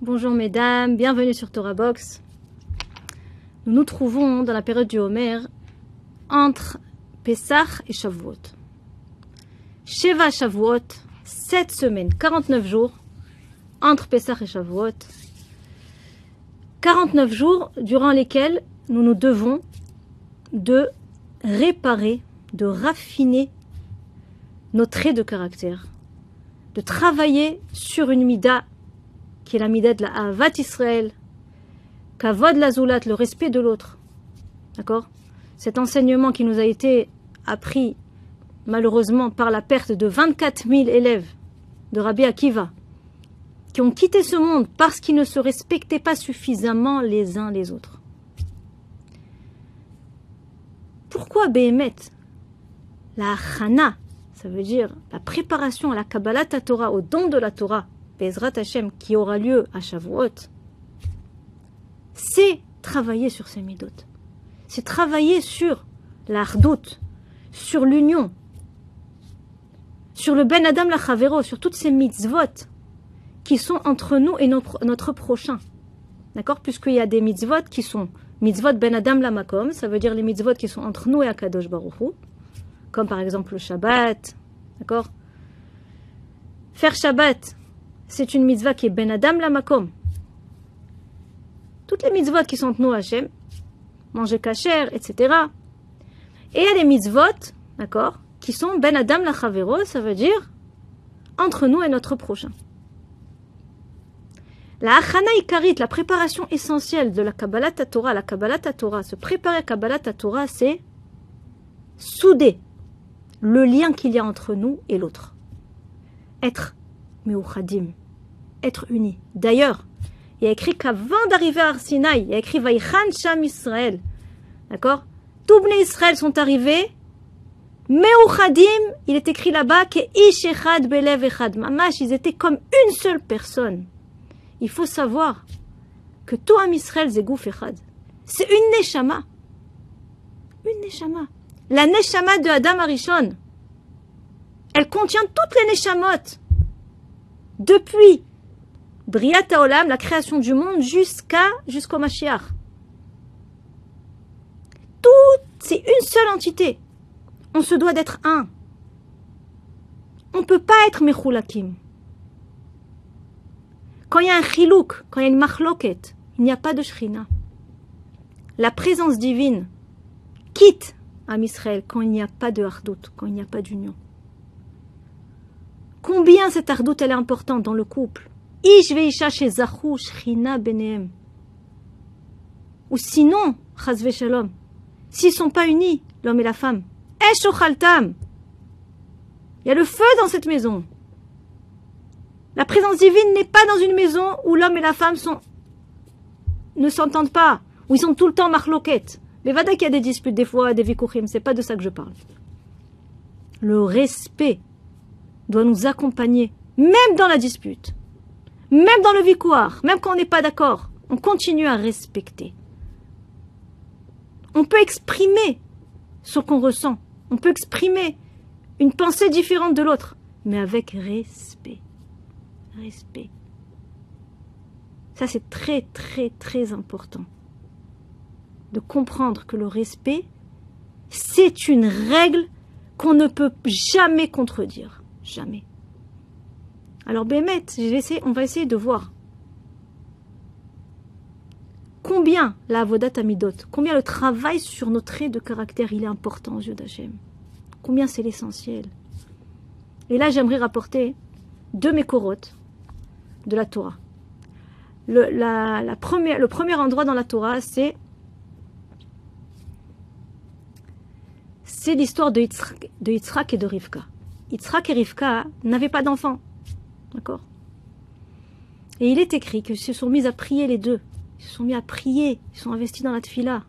Bonjour mesdames, bienvenue sur Torah Box. Nous nous trouvons dans la période du Homer entre Pessah et Shavuot. Sheva Shavuot, 7 semaines, 49 jours entre Pessah et Shavuot. 49 jours durant lesquels nous nous devons de réparer, de raffiner nos traits de caractère, de travailler sur une mida qui est la mida de la Ahavat Israël, Kavod Lazulat, le respect de l'autre. D'accord? Cet enseignement qui nous a été appris malheureusement par la perte de 24 000 élèves de Rabbi Akiva, qui ont quitté ce monde parce qu'ils ne se respectaient pas suffisamment les uns les autres. Pourquoi Behemet? La Achana, ça veut dire la préparation à la Kabbalat Torah, au don de la Torah, Bezrat Hashem, qui aura lieu à Shavuot, c'est travailler sur ces midot. C'est travailler sur la Hardout, sur l'union, sur le Ben Adam la Chavero, sur toutes ces mitzvot qui sont entre nous et notre prochain. D'accord? Puisqu'il y a des mitzvot qui sont mitzvot Ben Adam la Makom, ça veut dire les mitzvot qui sont entre nous et Akadosh Baruch Hu, comme par exemple le Shabbat. D'accord? Faire Shabbat, c'est une mitzvah qui est Ben Adam la Makom. Toutes les mitzvot qui sont entre nous, Hachem, manger kasher, etc. Et il y a des mitzvot, d'accord, qui sont Ben Adam la Chavero, ça veut dire entre nous et notre prochain. La Achana Ikarit, la préparation essentielle de la Kabbalat Torah, se préparer à Kabbalat Torah, c'est souder le lien qu'il y a entre nous et l'autre. Être meuchadim, être unis. D'ailleurs, il y a écrit qu'avant d'arriver à Har Sinaï, il y a écrit Vaïchan Sham Israël. D'accord? Tous les Israël sont arrivés. Meuchadim, il est écrit là-bas que Ish Echad Belev Echad. Mamash, ils étaient comme une seule personne. Il faut savoir que tout Am Israël Zegouf Echad. C'est une Neshama. Une Neshama. La Neshama de Adam Arishon. Elle contient toutes les Neshamot. Depuis Briat Haolam, la création du monde, jusqu'au Mashiach. Tout, c'est une seule entité. On se doit d'être un. On ne peut pas être Mechulakim. Quand il y a un chilouk, quand il y a une machloket, il n'y a pas de shrina. La présence divine quitte Am Israël quand il n'y a pas de hardout, quand il n'y a pas d'union. Combien cette hardout elle est importante dans le couple? Ish veisha shezachu shrina benehem. Ou sinon, chas veshalom, s'ils ne sont pas unis, l'homme et la femme, esh ochaltam. Il y a le feu dans cette maison. La présence divine n'est pas dans une maison où l'homme et la femme ne s'entendent pas, où ils sont tout le temps marloquettes. Mais vada qu'il y a des disputes, des fois, des vikouchim, c'est pas de ça que je parle. Le respect doit nous accompagner, même dans la dispute, même dans le vikouar, même quand on n'est pas d'accord, on continue à respecter. On peut exprimer ce qu'on ressent, on peut exprimer une pensée différente de l'autre, mais avec respect. Respect. Ça, c'est très, très, très important. De comprendre que le respect, c'est une règle qu'on ne peut jamais contredire. Jamais. Alors, Bémet, on va essayer de voir combien la Avodat Amidot, combien le travail sur nos traits de caractère, il est important aux yeux d'Hachem. Combien c'est l'essentiel. Et là, j'aimerais rapporter deux mékorotes de la Torah. Le premier endroit dans la Torah, c'est l'histoire de Yitzhak et de Rivka. Yitzhak et Rivka n'avaient pas d'enfants. D'accord? Et il est écrit qu'ils se sont mis à prier les deux. Ils se sont mis à prier. Ils sont investis dans la tfila.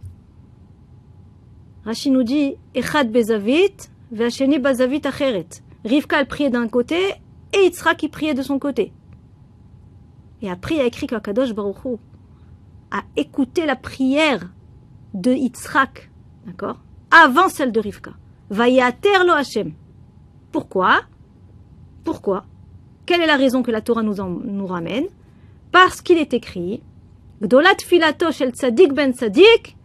Rashi nous dit Echad bezavit, ve'asheni bazavit acheret. Rivka, elle priait d'un côté, et Yitzhak, il priait de son côté. Et après, il y a écrit qu'Akadosh Baruch Hu a écouté la prière de Yitzhak, d'accord, avant celle de Rivka. Vayater lo Hashem. Pourquoi? Quelle est la raison que la Torah nous ramène? Parce qu'il est écrit Gdolat filato shel tzadik ben tzadik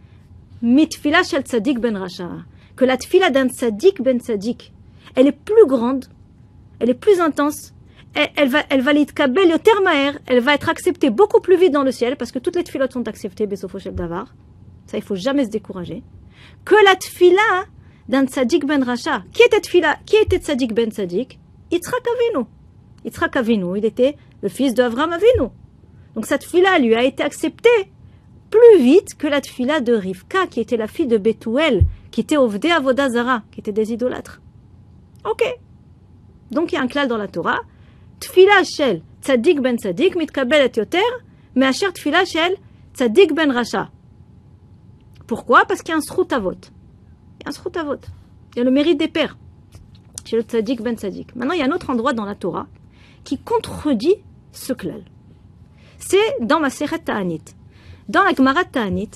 mitfila shel tzadik ben rasha. Que la tfila d'un tzadik ben tzadik, elle est plus grande, elle est plus intense, elle va l'itkabel yoter maher, elle va être acceptée beaucoup plus vite dans le ciel, parce que toutes les tfilotes sont acceptées, besofo shel davar. Ça, il faut jamais se décourager. Que la tfila d'un tzadik ben rasha. Qui était tzadik ben tzadik? Yitzhak Avinu. Yitzhak Avinu, il était le fils d'Avram Avinu. Donc cette tfila lui a été acceptée plus vite que la tfila de Rivka, qui était la fille de Bethuel, qui était Ovdei Avodah Zara, qui était des idolâtres. Ok. Donc il y a un klal dans la Torah. Tfila shel tzadik ben tzadik mitkabelet yoter me'asher tfila shel tzadik ben rasha. Pourquoi? Parce qu'il y a un srout avot. Il y a un srout avot. Il y a le mérite des pères. Chez le tzadik ben tzadik. Maintenant, il y a un autre endroit dans la Torah qui contredit ce klal. C'est dans Masechet Ta'anit. Dans la Gemara Ta'anit,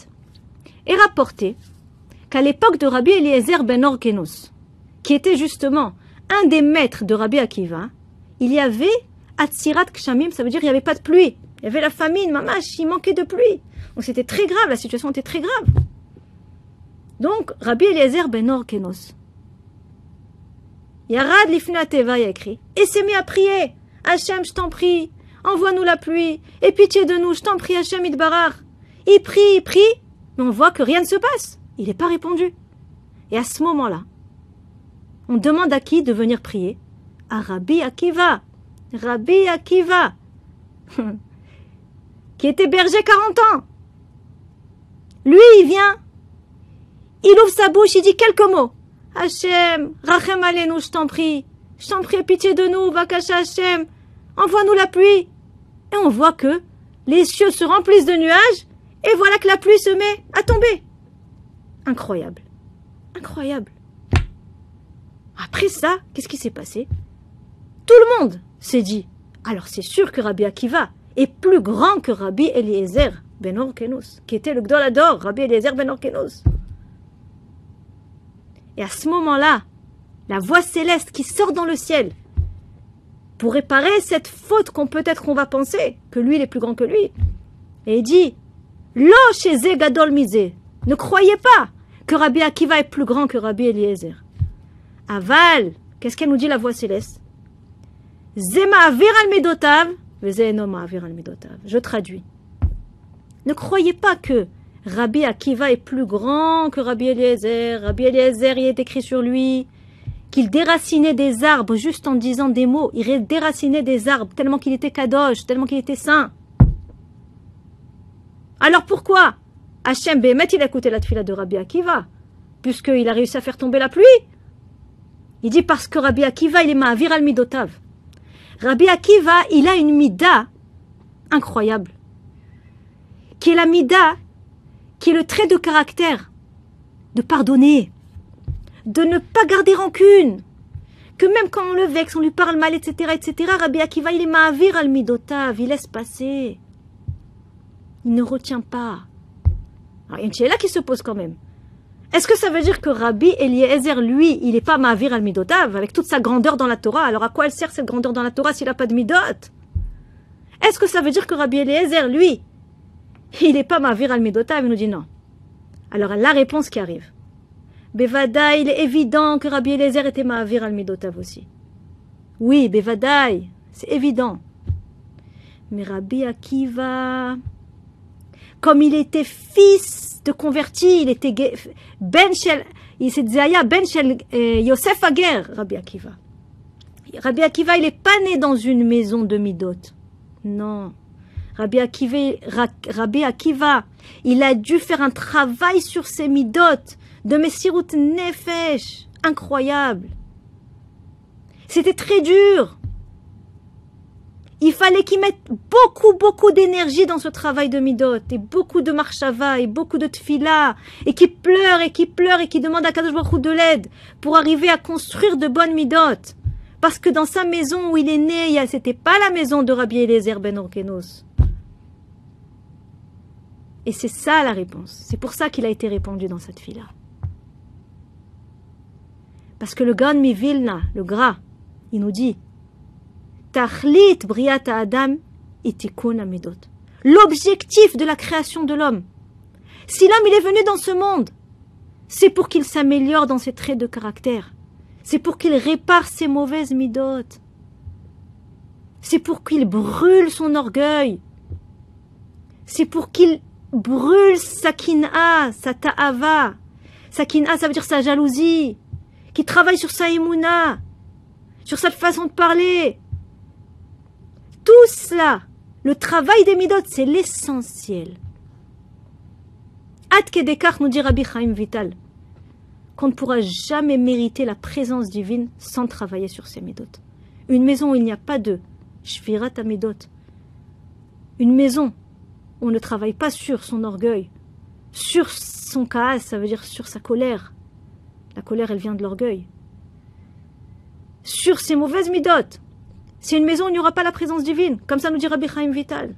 est rapporté qu'à l'époque de Rabbi Eliezer ben Orkenos, qui était justement un des maîtres de Rabbi Akiva, il y avait Atzirat Kshamim, ça veut dire qu'il n'y avait pas de pluie. Il y avait la famine, mamash, il manquait de pluie. Donc c'était très grave, la situation était très grave. Donc, Rabbi Eliezer ben Orkenos, Yarad Lifnei Teva, il a écrit, et s'est mis à prier. Hachem, je t'en prie, envoie-nous la pluie, et pitié de nous, je t'en prie, Hachem Idbarar. Il prie, mais on voit que rien ne se passe. Il n'est pas répondu. Et à ce moment-là, on demande à qui de venir prier? À Rabbi Akiva. Rabbi Akiva, qui était berger 40 ans. Lui, il vient, il ouvre sa bouche, il dit quelques mots. Hachem, Rachem Aleinu, je t'en prie, pitié de nous, Vakasha Hachem, envoie-nous la pluie. Et on voit que les cieux se remplissent de nuages, et voilà que la pluie se met à tomber. Incroyable. Incroyable. Après ça, qu'est-ce qui s'est passé? Tout le monde s'est dit, alors c'est sûr que Rabbi Akiva est plus grand que Rabbi Eliezer ben Orkenos, qui était le Gdol Hador, Rabbi Eliezer ben Orkenos. Et à ce moment-là, la voix céleste qui sort dans le ciel pour réparer cette faute qu'on va penser que lui, il est plus grand que lui. Et il dit, Lo sheze gadol mize. Ne croyez pas que Rabbi Akiva est plus grand que Rabbi Eliezer. Aval, qu'est-ce qu'elle nous dit la voix céleste? Zema avir al medotav, vezenoma avir al medotav. Je traduis. Ne croyez pas que Rabbi Akiva est plus grand que Rabbi Eliezer. Rabbi Eliezer, il est écrit sur lui qu'il déracinait des arbres juste en disant des mots. Il déracinait des arbres tellement qu'il était kadosh, tellement qu'il était saint. Alors pourquoi Hachem Bémet, il a écouté la tfila de Rabbi Akiva, puisqu'il a réussi à faire tomber la pluie? Il dit parce que Rabbi Akiva, il est ma'avir al midotav. Rabbi Akiva, il a une mida incroyable, qui est la mida, qui est le trait de caractère de pardonner, de ne pas garder rancune, que même quand on le vexe, on lui parle mal, etc., Rabbi Akiva, il est ma'avir al midotav, il laisse passer. Il ne retient pas. Alors, il y a une chéla qui se pose quand même. Est-ce que ça veut dire que Rabbi Eliezer, lui, il n'est pas ma'avir al midotav, avec toute sa grandeur dans la Torah? Alors à quoi elle sert cette grandeur dans la Torah s'il n'a pas de midot? Est-ce que ça veut dire que Rabbi Eliezer, lui, il n'est pas ma'avir al midotav? Il nous dit non. Alors la réponse qui arrive. Bevada, il est évident que Rabbi Eliezer était ma'avir al midotav aussi. Oui, Bevadaï, c'est évident. Mais Rabbi Akiva, comme il était fils de converti, il était ben shel, il s'est Zaya ben shel Yosef Ager, Rabbi Akiva. Rabbi Akiva, il n'est pas né dans une maison de midot. Non. Rabbi Akiva, il a dû faire un travail sur ses midot, de Messirut Nefesh, incroyable. C'était très dur. Il fallait qu'il mette beaucoup d'énergie dans ce travail de midot, et beaucoup de marshava, et beaucoup de tfila, et qui pleure, et qui demande à Kadosh Baruch Hu de l'aide, pour arriver à construire de bonnes midot. Parce que dans sa maison où il est né, c'était pas la maison de Rabbi Eliezer ben Orkenos. Et c'est ça la réponse. C'est pour ça qu'il a été répandu dans cette fila. Parce que le Gaon mi Vilna, le gras, il nous dit, Tachlit briat adam et tikkun hamidot. L'objectif de la création de l'homme. Si l'homme il est venu dans ce monde, c'est pour qu'il s'améliore dans ses traits de caractère. C'est pour qu'il répare ses mauvaises midot. C'est pour qu'il brûle son orgueil. C'est pour qu'il brûle sa kin'a, sa ta'ava. Sa kin'a, ça veut dire sa jalousie. Qu'il travaille sur sa émouna, sur sa façon de parler. Tout cela, le travail des midot, c'est l'essentiel. Ad kedekach, nous dit Rabbi Chaim Vital, qu'on ne pourra jamais mériter la présence divine sans travailler sur ses midot. Une maison où il n'y a pas de shvirat hamidot, une maison où on ne travaille pas sur son orgueil, sur son kaas, ça veut dire sur sa colère. La colère, elle vient de l'orgueil. Sur ses mauvaises midot. C'est une maison où il n'y aura pas la présence divine. Comme ça nous dit Rabbi Chaim Vital.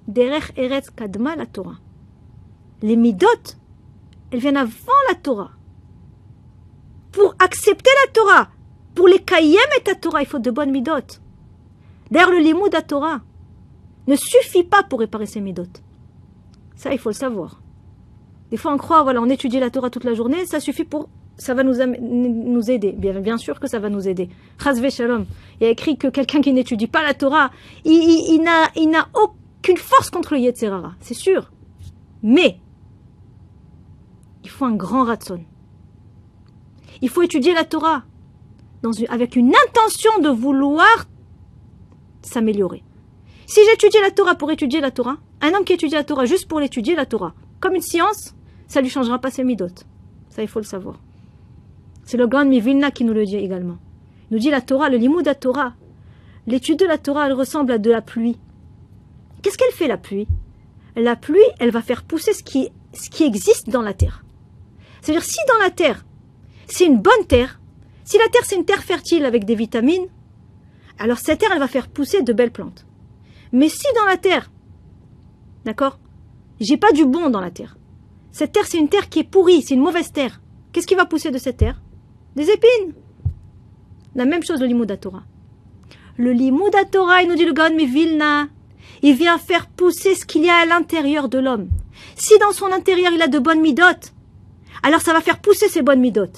Derech eretz kadma la Torah. Les midot, elles viennent avant la Torah. Pour accepter la Torah, pour les kayem et ta Torah, il faut de bonnes midot. D'ailleurs, le limud à Torah ne suffit pas pour réparer ses midot. Ça, il faut le savoir. Des fois, on croit, voilà, on étudie la Torah toute la journée, ça suffit pour... Ça va nous aider. Bien sûr que ça va nous aider. Chazve shalom. Il y a écrit que quelqu'un qui n'étudie pas la Torah, il n'a aucune force contre le Yetzer Hara. C'est sûr. Mais, il faut un grand ratson. Il faut étudier la Torah avec une intention de vouloir s'améliorer. Si j'étudie la Torah pour étudier la Torah, un homme qui étudie la Torah juste pour l'étudier, la Torah, comme une science, ça ne lui changera pas ses midot. Ça, il faut le savoir. C'est le Gaon Mivilna qui nous le dit également. Il nous dit la Torah, le limud à Torah, l'étude de la Torah, elle ressemble à de la pluie. Qu'est-ce qu'elle fait, la pluie? La pluie, elle va faire pousser ce qui existe dans la terre. C'est-à-dire, si dans la terre, c'est une bonne terre, si la terre, c'est une terre fertile avec des vitamines, alors cette terre, elle va faire pousser de belles plantes. Mais si dans la terre, d'accord, j'ai pas du bon dans la terre, cette terre, c'est une terre qui est pourrie, c'est une mauvaise terre, qu'est-ce qui va pousser de cette terre? Des épines. La même chose, le limud à Torah. Le limud à Torah, il nous dit le Gaon Mivilna, il vient faire pousser ce qu'il y a à l'intérieur de l'homme. Si dans son intérieur, il a de bonnes midot, alors ça va faire pousser ces bonnes midot.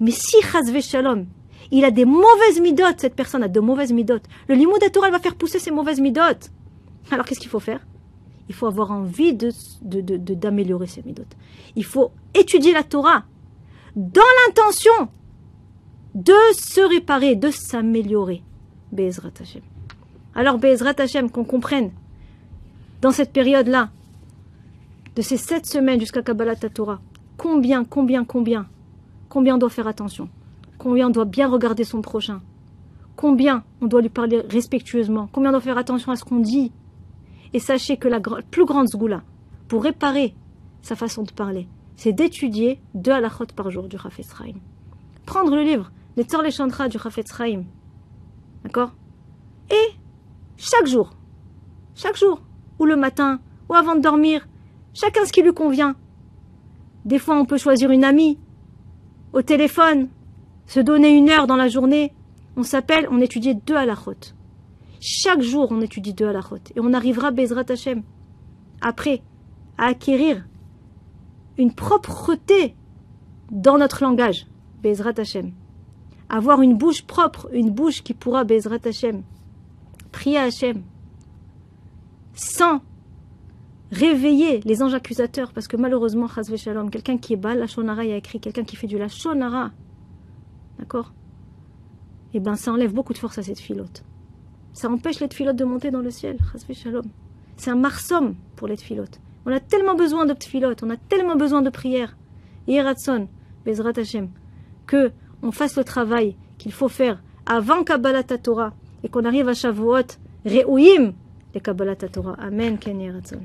Mais si, chazve shalom, il a des mauvaises midot, cette personne a de mauvaises midot, le limud à Torah, il va faire pousser ces mauvaises midot. Alors qu'est-ce qu'il faut faire? Il faut avoir envie d'améliorer ces midot. Il faut étudier la Torah dans l'intention de se réparer, de s'améliorer. Be'ezrat Hashem. Alors, Be'ezrat Hashem, qu'on comprenne, dans cette période-là, de ces 7 semaines jusqu'à Kabbalat Torah, combien on doit faire attention, combien on doit bien regarder son prochain, combien on doit lui parler respectueusement, combien on doit faire attention à ce qu'on dit. Et sachez que la plus grande zgoula, pour réparer sa façon de parler, c'est d'étudier 2 halachot par jour du Chafetz Chaim. Prendre le livre, les Tzor Leshantra du Chafetz Chaim. D'accord? Et chaque jour, ou le matin, ou avant de dormir, chacun ce qui lui convient. Des fois, on peut choisir une amie, au téléphone, se donner 1 heure dans la journée. On s'appelle, on étudie 2 halachot. Chaque jour, on étudie 2 halachot. Et on arrivera, Be'ezrat Hashem, après, à acquérir une propreté dans notre langage, Be'ezrat Hashem. Avoir une bouche propre, une bouche qui pourra, Be'ezrat Hashem, prier à Hashem, sans réveiller les anges accusateurs, parce que malheureusement, chazve shalom, quelqu'un qui est bas, Lachon Hara, il y a écrit, quelqu'un qui fait du Lachon Hara, d'accord? Eh bien, ça enlève beaucoup de force à cette filote. Ça empêche les tfilotes de monter dans le ciel. Chasvé shalom. C'est un marsom pour les tfilotes. On a tellement besoin de tfilotes, on a tellement besoin de prières. Yeratson, Bezrat Hashem, que on fasse le travail qu'il faut faire avant Kabbalat Torah et qu'on arrive à Shavuot, Re'uyim, les Kabbalat Torah. Amen, Ken Yeratson.